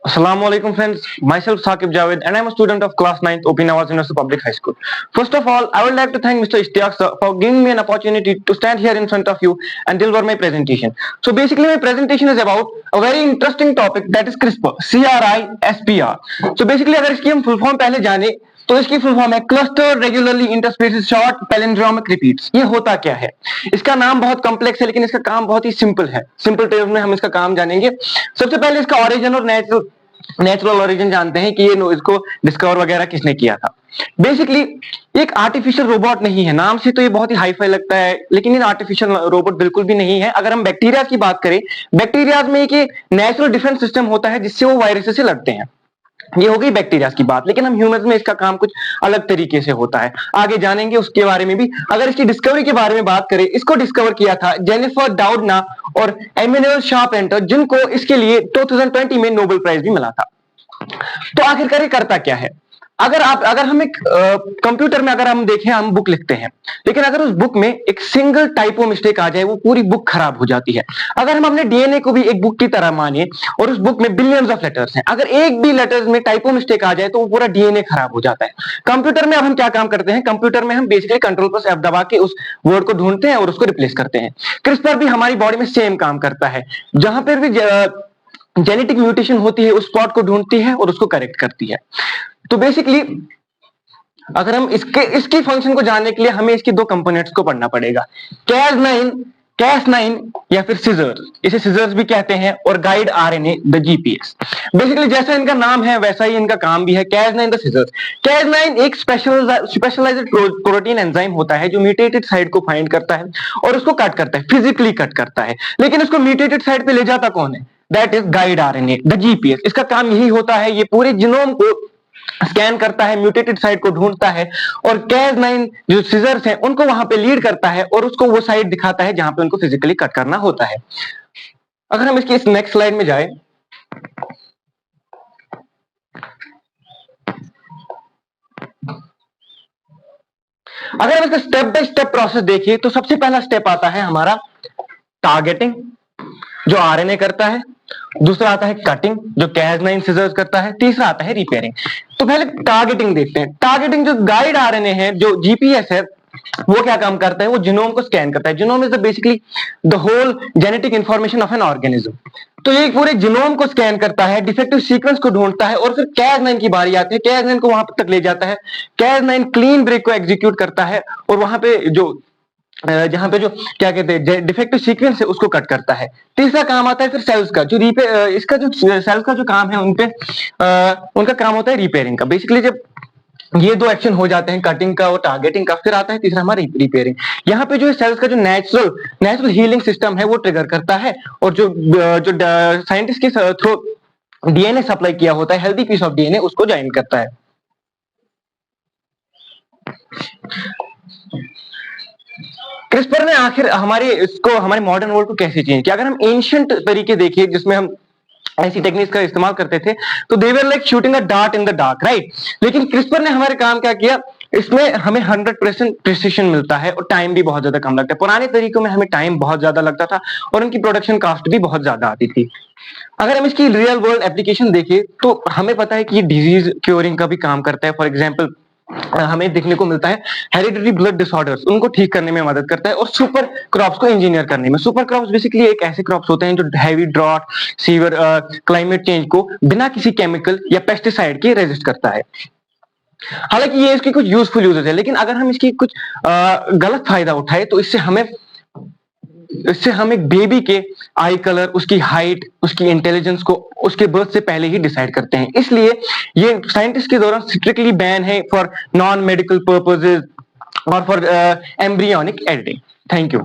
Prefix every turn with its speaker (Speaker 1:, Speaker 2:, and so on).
Speaker 1: Assalamualaikum friends, myself Saqib Javed and I am a student of class 9th OP Nawaz University Public High School. First of all, I would like to thank Mr. Ishtiaq sir for giving me an opportunity to stand here in front of you and deliver my presentation. So basically my presentation is about a very interesting topic that is CRISPR, C-R-I-S-P-R. So basically अगर इसकी हम full form पहले जाने तो इसकी full form है cluster regularly interspaced short palindromic repeats. ये होता क्या है? इसका नाम बहुत कॉम्प्लेक्स है लेकिन इसका काम बहुत ही सिंपल है। सिंपल टर्म्स में हम इसका काम जानेंगे। सबसे पहले इसका ओरिजिन और नेचुरल ओरिजिन जानते हैं कि ये इसको डिस्कवर वगैरह किसने किया था। बेसिकली एक आर्टिफिशियल रोबोट नहीं है, नाम से तो ये बहुत ही हाई फाई लगता है लेकिन ये आर्टिफिशियल रोबोट बिल्कुल भी नहीं है। अगर हम बैक्टीरिया की बात करें, बैक्टीरिया में एक नेचुरल डिफेंस सिस्टम होता है जिससे वो वायरस से लड़ते हैं। ये हो गई बैक्टीरिया की बात, लेकिन हम ह्यूमंस में इसका काम कुछ अलग तरीके से होता है, आगे जानेंगे उसके बारे में भी। अगर इसकी डिस्कवरी के बारे में बात करें, इसको डिस्कवर किया था जेनिफर डाउडना और एमेनुअल शार्पेंटर, जिनको इसके लिए 2020 में नोबेल प्राइज भी मिला था। तो आखिरकार ये करता क्या है? अगर हम एक कंप्यूटर में अगर हम देखें, हम बुक लिखते हैं लेकिन अगर उस बुक में एक सिंगल टाइपो मिस्टेक आ जाए वो पूरी बुक खराब हो जाती है। अगर हम अपने डीएनए को भी एक बुक की तरह मानिए और उस बुक में बिलियंस ऑफ लेटर्स हैं, अगर एक भी लेटर्स में टाइपो मिस्टेक आ जाए तो वो पूरा डीएनए खराब हो जाता है। कंप्यूटर में अब हम क्या काम करते हैं? कंप्यूटर में हम बेसिकली कंट्रोल प्लस एफ दबा के उस वर्ड को ढूंढते हैं और उसको रिप्लेस करते हैं। क्रिस्पर भी हमारी बॉडी में सेम काम करता है, जहां पर भी जेनेटिक म्यूटेशन होती है उस स्पॉट को ढूंढती है और उसको करेक्ट करती है। तो बेसिकली अगर हम इसकी फंक्शन को जानने के लिए हमें इसकी दो कंपोनेंट्स को पढ़ना पड़ेगा, Cas9 या फिर सिजर्स, इसे सिजर्स भी कहते हैं, और guide RNA the GPS. Basically जैसा इनका नाम है वैसा ही इनका काम भी है, Cas9 द सिजर्स। Cas9 एक स्पेशलाइज्ड प्रोटीन एंजाइम होता है जो म्यूटेटेड साइट को फाइंड करता है और उसको कट करता है, फिजिकली कट करता है। लेकिन उसको म्यूटेटेड साइट पे ले जाता कौन है? That is guide RNA the GPS. इसका काम यही होता है, ये पूरे जीनोम को स्कैन करता है, म्यूटेटेड साइट को ढूंढता है और Cas9 जो सीजर्स हैं उनको वहां पे लीड करता है और उसको वो साइट दिखाता है जहां पे उनको फिजिकली कट करना होता है। अगर हम इसकी इस नेक्स्ट स्लाइड में जाए, अगर हम इसका स्टेप बाय स्टेप प्रोसेस देखिए तो सबसे पहला स्टेप आता है हमारा टारगेटिंग, जो आरएनए करता है। दूसरा आता है कटिंग, जो Cas9 सिजर्स करता है। तीसरा आता है रिपेयरिंग। तो पहले टारगेटिंग देखते हैं। टारगेटिंग जो गाइड आरएनए है, जो जीपीएस है, वो क्या काम करता है? वो जीनोम को स्कैन करता है। Genome is basically the whole genetic information of an organism. तो ये पूरे जीनोम को स्कैन करता है, डिफेक्टिव सीक्वेंस को ढूंढता है और फिर Cas9 की बारी आती है, Cas9 को वहां तक ले जाता है। Cas9 क्लीन ब्रेक को एग्जीक्यूट करता है और वहां पे जहां पे जो क्या कहते हैं डिफेक्टिव सीक्वेंस है उसको कट करता है। तीसरा काम आता है फिर सेल्स का, जो इसका जो सेल्स का जो काम है उनपे उनका काम होता है रिपेयरिंग का। बेसिकली जब ये दो एक्शन हो जाते हैं, कटिंग का और टारगेटिंग का, फिर आता है तीसरा हमारा रिपेयरिंग। यहाँ पे जो सेल्स का जो नेचुरल हीलिंग सिस्टम है वो ट्रिगर करता है और जो साइंटिस्ट के थ्रू डीएनए सप्लाई किया होता है, हेल्दी पीस ऑफ डीएनए, उसको ज्वाइन करता है। क्रिस्पर ने आखिर हमारे मॉडर्न वर्ल्ड को कैसे चेंज किया? अगर हम एंशिएंट तरीके देखिए जिसमें हम ऐसी टेक्निक्स का इस्तेमाल करते थे तो they were like shooting a dart in the dark, right. लेकिन क्रिस्पर ने हमारे काम क्या किया? इसमें हमें 100% प्रिसिशन मिलता है और टाइम भी बहुत ज्यादा कम लगता है। पुराने तरीकों में हमें टाइम बहुत ज्यादा लगता था और उनकी प्रोडक्शन कॉस्ट भी बहुत ज्यादा आती थी। अगर हम इसकी रियल वर्ल्ड एप्लीकेशन देखें तो हमें पता है कि ये डिजीज क्योरिंग का भी काम करता है। फॉर एग्जाम्पल हमें देखने को मिलता है हेरिडिटरी ब्लड डिसऑर्डर्स, उनको ठीक करने में मदद करता है और सुपर क्रॉप्स को इंजीनियर करने में। सुपर क्रॉप्स बेसिकली एक ऐसे क्रॉप्स होते हैं जो heavy drought, severe climate change को बिना किसी केमिकल या पेस्टिसाइड के रेजिस्ट करता है। हालांकि ये इसकी कुछ यूजफुल यूजेस है, लेकिन अगर हम इसकी कुछ गलत फायदा उठाए तो इससे हम एक बेबी के आई कलर, उसकी हाइट, उसकी इंटेलिजेंस को उसके बर्थ से पहले ही डिसाइड करते हैं। इसलिए ये साइंटिस्ट के द्वारा स्ट्रिक्टली बैन है फॉर नॉन मेडिकल पर्पसेस और for embryonic editing. Thank you.